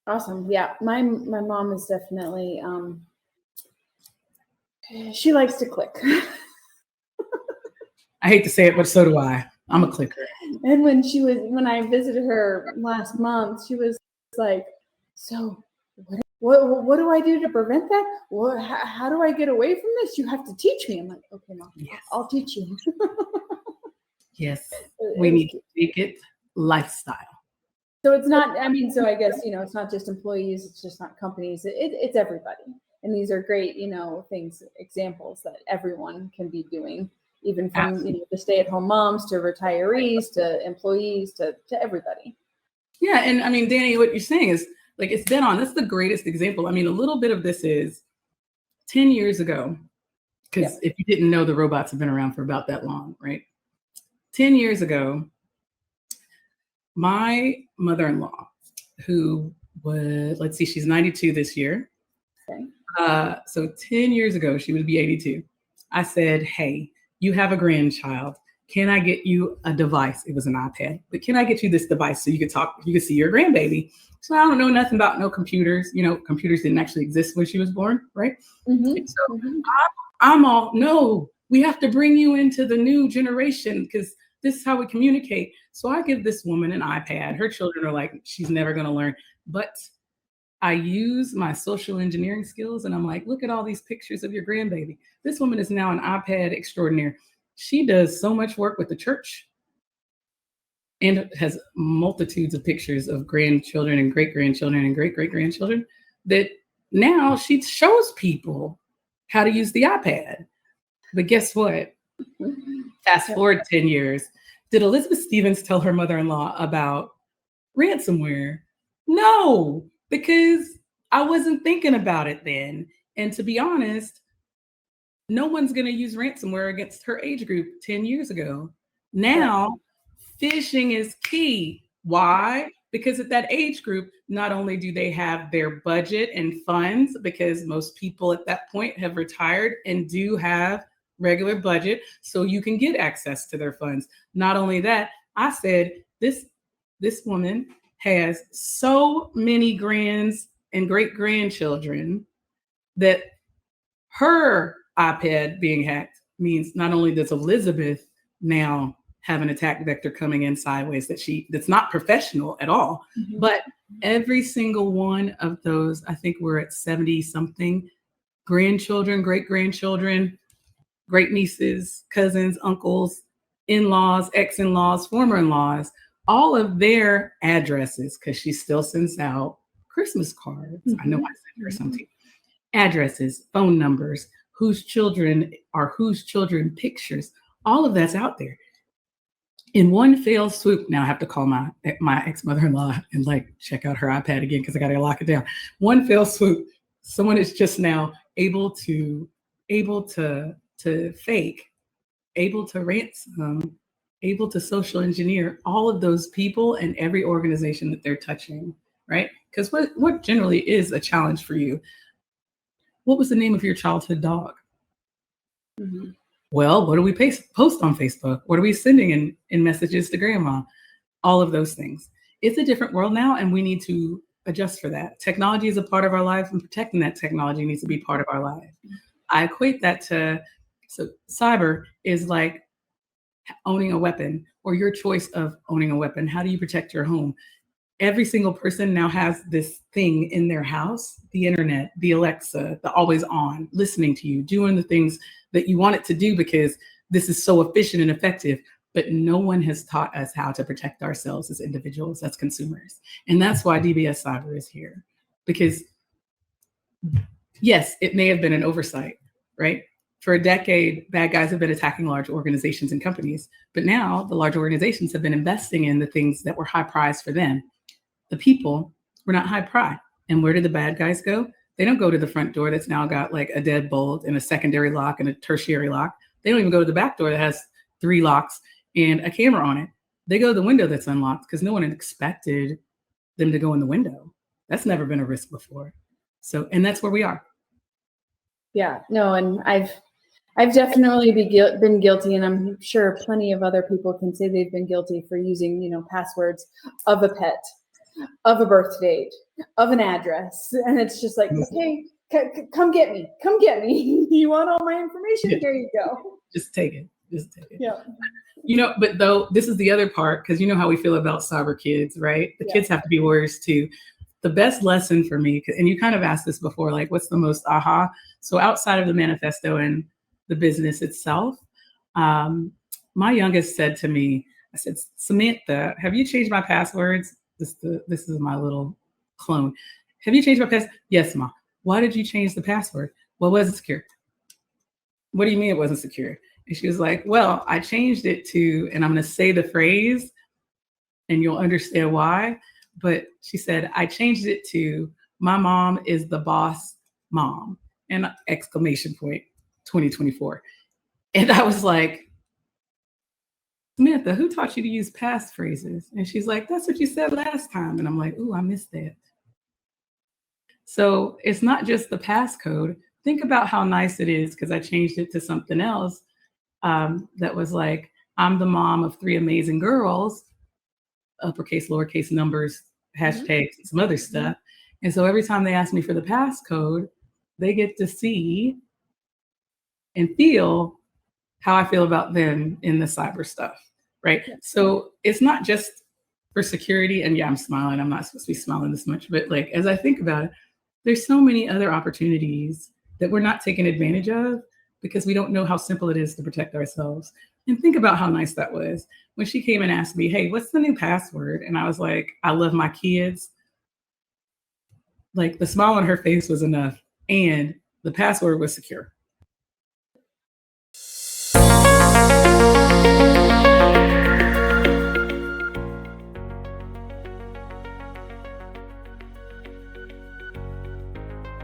Awesome. Yeah. My mom is definitely, she likes to click. I hate to say it, but so do I. I'm a clicker. And when I visited her last month, she was like, so what do I do to prevent that? How do I get away from this? You have to teach me. I'm like, okay, Mom, yes. I'll teach you. Yes. We need to make it lifestyle. So it's not, so I guess, it's not just employees, it's just not companies, it's everybody. And these are great, examples that everyone can be doing, even from, the stay-at-home moms to retirees to employees to everybody. Yeah. And Danny, what you're saying is like, it's been on, that's the greatest example. A little bit of this is 10 years ago, because if you didn't know, the robots have been around for about that long, right? 10 years ago, my mother-in-law, who was, let's see, she's 92 this year. Okay. So 10 years ago, she would be 82. I said, hey, you have a grandchild. Can I get you a device? It was an iPad, but can I get you this device so you could talk, you could see your grandbaby? So I don't know nothing about no computers. Computers didn't actually exist when she was born, right? Mm-hmm. So I'm all, no, we have to bring you into the new generation because this is how we communicate. So I give this woman an iPad. Her children are like, she's never going to learn. But I use my social engineering skills and I'm like, look at all these pictures of your grandbaby. This woman is now an iPad extraordinaire. She does so much work with the church and has multitudes of pictures of grandchildren and great-grandchildren and great-great-grandchildren that now she shows people how to use the iPad. But guess what? Fast forward 10 years. Did Elizabeth Stevens tell her mother-in-law about ransomware? No, because I wasn't thinking about it then. And to be honest, no one's going to use ransomware against her age group 10 years ago. Now, phishing is key. Why? Because at that age group, not only do they have their budget and funds, because most people at that point have retired and do have regular budget, so you can get access to their funds. Not only that, I said, this woman has so many grands and great-grandchildren that her iPad being hacked means not only does Elizabeth now have an attack vector coming in sideways that's not professional at all, but every single one of those, I think we're at 70 something grandchildren, great-grandchildren, great nieces, cousins, uncles, in-laws, ex-in-laws, former in-laws, all of their addresses, because she still sends out Christmas cards. I know I sent her something. Addresses, phone numbers, whose children are whose children, pictures, all of that's out there. In one fell swoop, now I have to call my ex-mother-in-law and check out her iPad again because I got to lock it down. One fell swoop, someone is just now able to fake, able to ransom, able to social engineer all of those people and every organization that they're touching, right? Because what generally is a challenge for you? What was the name of your childhood dog? Mm-hmm. Well, what do we post on Facebook? What are we sending in messages to grandma? All of those things. It's a different world now, and we need to adjust for that. Technology is a part of our life, and protecting that technology needs to be part of our life. I equate that to, so cyber is like owning a weapon or your choice of owning a weapon. How do you protect your home? Every single person now has this thing in their house, the internet, the Alexa, the always on, listening to you, doing the things that you want it to do because this is so efficient and effective. But no one has taught us how to protect ourselves as individuals, as consumers. And that's why DBS Cyber is here. Because yes, it may have been an oversight, right? For a decade, bad guys have been attacking large organizations and companies. But now the large organizations have been investing in the things that were high prize for them. The people were not high price. And where did the bad guys go? They don't go to the front door that's now got like a deadbolt and a secondary lock and a tertiary lock. They don't even go to the back door that has 3 locks and a camera on it. They go to the window that's unlocked because no one had expected them to go in the window. That's never been a risk before. So, and that's where we are. Yeah, no, and I've definitely been guilty, and I'm sure plenty of other people can say they've been guilty for using, passwords of a pet, of a birth date, of an address. And it's just like, okay, come get me. Come get me. You want all my information? Here you go. Just take it. Just take it. Yeah. You know, but though this is the other part, because you know how we feel about cyber kids, right? The kids have to be warriors too. The best lesson for me, and you kind of asked this before, like what's the most aha? So outside of the manifesto and the business itself, my youngest said to me, I said, Samantha, have you changed my passwords? This is my little clone. Have you changed my password? Yes, Ma. Why did you change the password? Well, it wasn't secure. What do you mean it wasn't secure? And she was like, well, I changed it to, and I'm going to say the phrase and you'll understand why. But she said, I changed it to, my mom is the boss mom, and exclamation point, 2024. And I was like, Samantha, who taught you to use past phrases? And she's like, that's what you said last time. And I'm like, ooh, I missed that. So it's not just the passcode. Think about how nice it is, because I changed it to something else that was like, I'm the mom of 3 amazing girls, uppercase, lowercase numbers, hashtags, some other stuff. And so every time they ask me for the passcode, they get to see and feel how I feel about them in the cyber stuff, right? Yeah. So it's not just for security. And yeah, I'm smiling. I'm not supposed to be smiling this much, but like, as I think about it, there's so many other opportunities that we're not taking advantage of because we don't know how simple it is to protect ourselves. And think about how nice that was when she came and asked me, hey, what's the new password? And I was like, I love my kids. Like, the smile on her face was enough. And the password was secure.